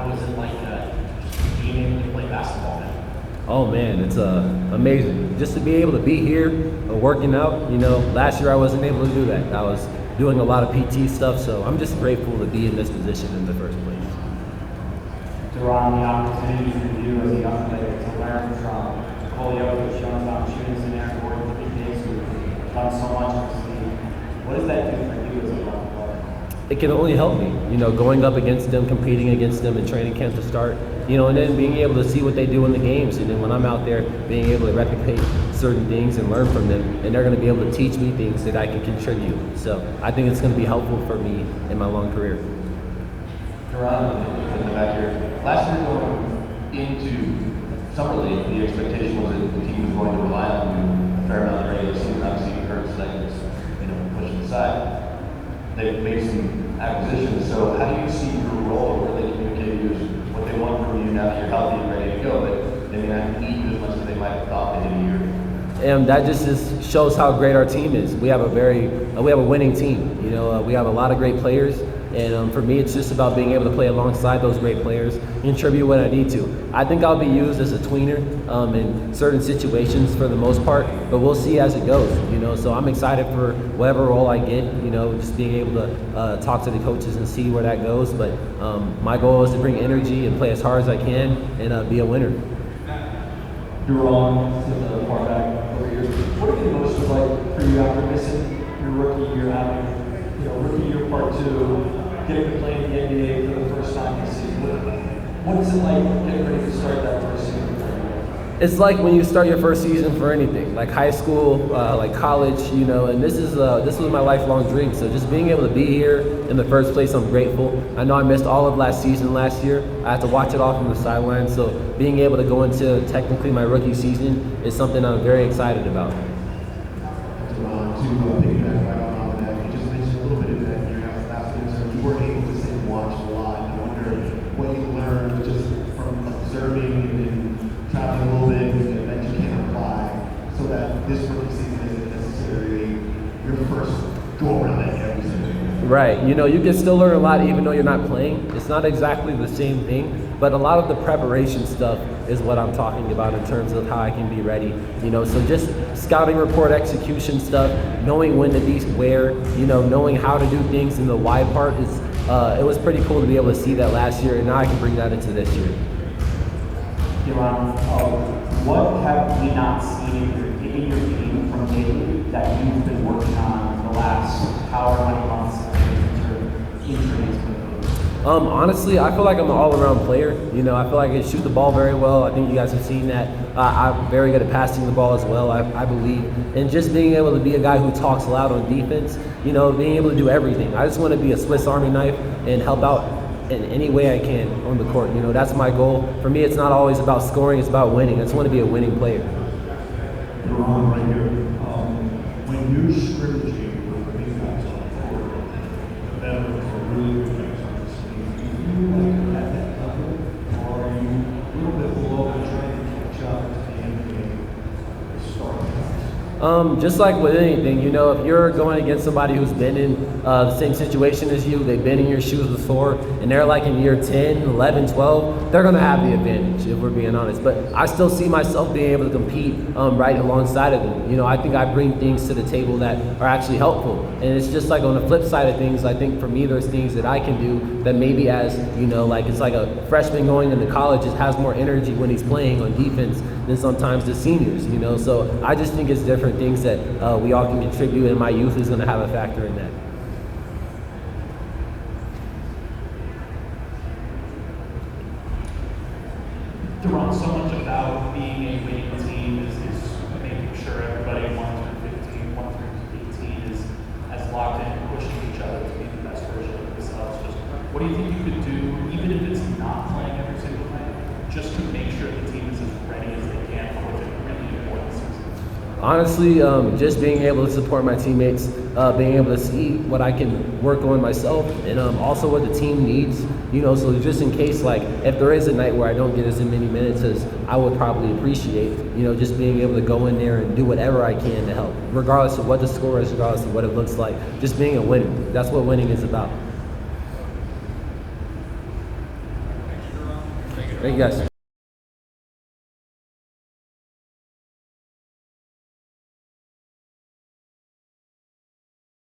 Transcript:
What is it like being able to play basketball now? Oh man, it's amazing. Just to be able to be here, working out. Last year I wasn't able to do that. I was doing a lot of PT stuff, so I'm just grateful to be in this position in the first place. DaRon, the opportunity for you as a young player to learn from Holyoke, showing about shooters in there, Gordon, kids who've done so much in this league. What does that do for you as a young player? It can only help me, going up against them, competing against them in training camp to start, and then being able to see what they do in the games. And then when I'm out there, being able to replicate certain things and learn from them, and they're going to be able to teach me things that I can contribute. So I think it's going to be helpful for me in my long career. DaRon, in the back here, last year going into summer league, the expectation was that the team was going to rely on you a fair amount of the regular season. Obviously, you heard seconds, pushed aside. They've made some acquisitions, so how do you see your role, or they communicate to you what they want from you now that you're healthy and ready to go, but they may not need you as much as they might have thought they did a year? And that just shows how great our team is. We have a winning team. We have a lot of great players, and for me, it's just about being able to play alongside those great players, contribute when I need to. I think I'll be used as a tweener in certain situations for the most part, but we'll see as it goes. So I'm excited for whatever role I get. Just being able to talk to the coaches and see where that goes. But my goal is to bring energy and play as hard as I can and be a winner. DaRon, to the far back over here. What are the emotions like for you after missing your rookie year, having rookie year part 2, getting to play in the NBA for the first time this season? What is it like getting ready to start that first season? It's like when you start your first season for anything, like high school, like college, and this was my lifelong dream. So just being able to be here in the first place, I'm grateful. I know I missed all of last season last year. I had to watch it all from the sidelines. So being able to go into technically my rookie season is something I'm very excited about. DaRon, to piggyback right on that, you just mentioned a little bit of that in your last answer. You were able to sit and watch a lot. I wonder what you learned just from observing and traveling a little bit that you can apply so that this rookie season isn't necessarily your first go around at every single game. Right. You can still learn a lot even though you're not playing. It's not exactly the same thing, but a lot of the preparation stuff is what I'm talking about in terms of how I can be ready. So just scouting report execution stuff, knowing when to be where, knowing how to do things in the why part is it was pretty cool to be able to see that last year, and now I can bring that into this year. DaRon, what have we not seen in your game from lately that you've been working on the last however many months in training? Honestly, I feel like I'm an all-around player. I feel like I shoot the ball very well. I think you guys have seen that. I'm very good at passing the ball as well, I believe. And just being able to be a guy who talks loud on defense, being able to do everything. I just want to be a Swiss Army knife and help out in any way I can on the court. That's my goal. For me, it's not always about scoring, it's about winning. I just want to be a winning player. DaRon, right here. When you're scrimmaging with the big guys on the court, the veterans are really good guys on the team. Do you like at that level, or are you a little bit below and trying to catch up to the NBA starting guys? Just like with anything, if you're going against somebody who's been in the same situation as you, they've been in your shoes before, and they're like in year 10, 11, 12, they're going to have the advantage, if we're being honest. But I still see myself being able to compete right alongside of them. I think I bring things to the table that are actually helpful. And it's just like on the flip side of things, I think for me, there's things that I can do that maybe as, like it's like a freshman going into college just has more energy when he's playing on defense than sometimes the seniors, So I just think it's different things that we all can contribute, and my youth is going to have a factor in that. DaRon, so much about being a winning team is making sure everybody 1 through 15, 1 through 18 is as locked in and pushing each other to be the best version of themselves. Just what do you think you could do, even if it's not playing every single night, just to make sure the team is as ready as they can for what's a really important season? Honestly, just being able to support my teammates, being able to see what I can work on myself, and also what the team needs. So just in case, like if there is a night where I don't get as many minutes as I would probably appreciate, just being able to go in there and do whatever I can to help, regardless of what the score is, regardless of what it looks like. Just being a winner. That's what winning is about. Thank you guys.